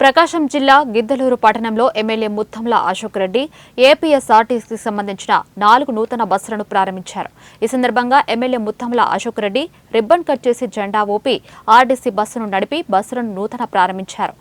ప్రకాశం జిల్లా గిద్దలూరు పట్టణంలో ఎమ్మెల్యే ముత్తంల అశోక్ రెడ్డి ఏపీఎస్ఆర్టీసీకి సంబంధించిన 4 నూతన బస్సులను ప్రారంభించారు. ఈ సందర్భంగా MLA Muthumula Ashok Reddy ribbon cut చేసి జెండా ఊపి ఆర్టీసీ బస్సును నడిపి బస్సులను నూతన ప్రారంభించారు.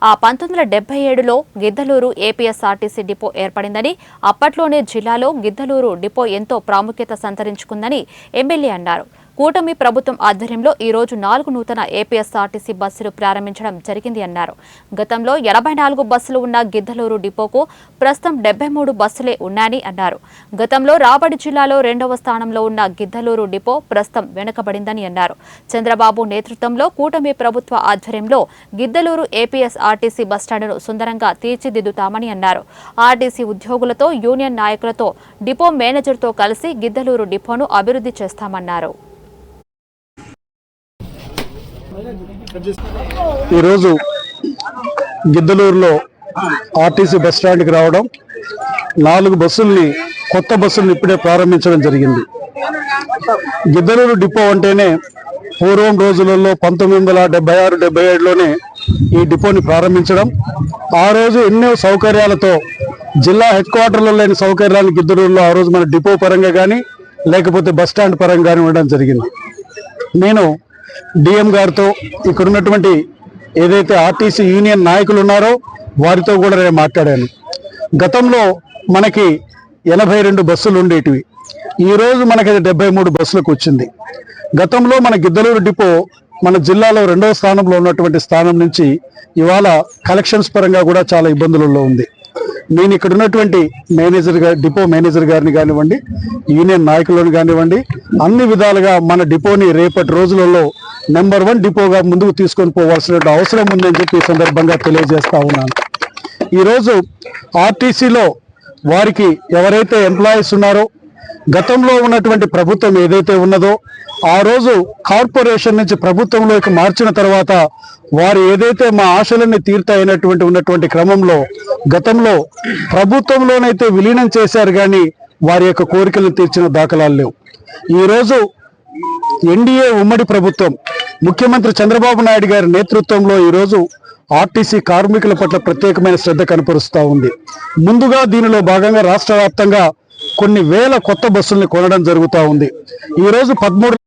1977లో గిద్దలూరు ఏపీఎస్ఆర్టీసీ డిపో ఏర్పడిందని, అప్పట్లోనే జిల్లాలో గిద్దలూరు డిపో ఎంతో ప్రాముఖ్యత సంతరించుకుందని ఎమ్మెల్యే అన్నారు. కూటమి ప్రభుత్వం ఆధ్వర్యంలో ఈ రోజు 4 నూతన ఏపీఎస్ఆర్టీసీ బస్సులు ప్రారంభించడం జరిగింది అన్నారు. గతంలో 84 బస్సులు ఉన్న గిద్దలూరు డిపోకు ప్రస్తుతం 73 బస్సులే ఉన్నాయని అన్నారు. గతంలో రాబడి జిల్లాలో 2వ స్థానంలో ఉన్న గిద్దలూరు డిపో ప్రస్తుతం వెనుకబడిందని అన్నారు. చంద్రబాబు నేతృత్వంలో కూటమి ప్రభుత్వ ఆధ్వర్యంలో గిద్దలూరు ఏపీఎస్ఆర్టీసీ బస్టాండును సుందరంగా తీర్చిదిద్దుతామని అన్నారు. ఆర్టీసీ ఉద్యోగులతో, యూనియన్ నాయకులతో, డిపో మేనేజర్తో కలిసి గిద్దలూరు డిపోను అభివృద్ధి చేస్తామన్నారు. ఈరోజు గిద్దలూరులో ఆర్టీసీ బస్ స్టాండ్కి రావడం, 4 బస్సుల్ని, కొత్త బస్సుల్ని ఇప్పుడే ప్రారంభించడం జరిగింది. గిద్దలూరు డిపో అంటేనే పూర్వం రోజులలో 1976-77లోనే ఈ డిపోని ప్రారంభించడం, ఆ రోజు ఎన్నో సౌకర్యాలతో జిల్లా హెడ్ క్వార్టర్లో లేని సౌకర్యాలను గిద్దలూరులో ఆ రోజు మన డిపో పరంగా కానీ లేకపోతే బస్ స్టాండ్ పరంగా కానీ ఉండడం జరిగింది. నేను డిఎం గారితో, ఇక్కడ ఉన్నటువంటి ఏదైతే ఆర్టీసీ యూనియన్ నాయకులు ఉన్నారో వారితో కూడా నేను మాట్లాడాను. గతంలో మనకి 82 బస్సులు ఉండేటివి, ఈరోజు మనకి 73 బస్సులకు వచ్చింది. గతంలో మన గిద్దలూరు డిపో మన జిల్లాలో 2వ స్థానంలో ఉన్నటువంటి స్థానం నుంచి ఇవాళ కలెక్షన్స్ పరంగా కూడా చాలా ఇబ్బందులలో ఉంది. నేను ఇక్కడ ఉన్నటువంటి డిపో మేనేజర్ గారిని కానివ్వండి, యూనియన్ నాయకులను కానివ్వండి, అన్ని విధాలుగా మన డిపోని రేపటి రోజులలో నెంబర్ 1 డిపోగా ముందుకు తీసుకొని పోవాల్సిన అవసరం ఉందని చెప్పి ఈ సందర్భంగా తెలియజేస్తా ఉన్నాను. ఈరోజు ఆర్టీసీలో వారికి ఎవరైతే ఎంప్లాయీస్ ఉన్నారో, గతంలో ఉన్నటువంటి ప్రభుత్వం ఏదైతే ఉన్నదో ఆ రోజు కార్పొరేషన్ నుంచి ప్రభుత్వంలోకి మార్చిన తర్వాత వారు ఏదైతే మా ఆశలన్నీ తీర్తాయినటువంటి ఉన్నటువంటి క్రమంలో గతంలో ప్రభుత్వంలోనైతే విలీనం చేశారు, కానీ వారి యొక్క కోరికలను తీర్చిన దాఖలాలు లేవు. ఈరోజు ఎన్డీఏ ఉమ్మడి ప్రభుత్వం ముఖ్యమంత్రి చంద్రబాబు నాయుడు గారి నేతృత్వంలో ఈరోజు ఆర్టీసీ కార్మికుల పట్ల ప్రత్యేకమైన శ్రద్ధ కనపరుస్తూ ఉంది. ముందుగా దీనిలో భాగంగా రాష్ట్ర వ్యాప్తంగా కొన్ని వేల కొత్త బస్సుల్ని కొనడం జరుగుతూ ఉంది. ఈరోజు 13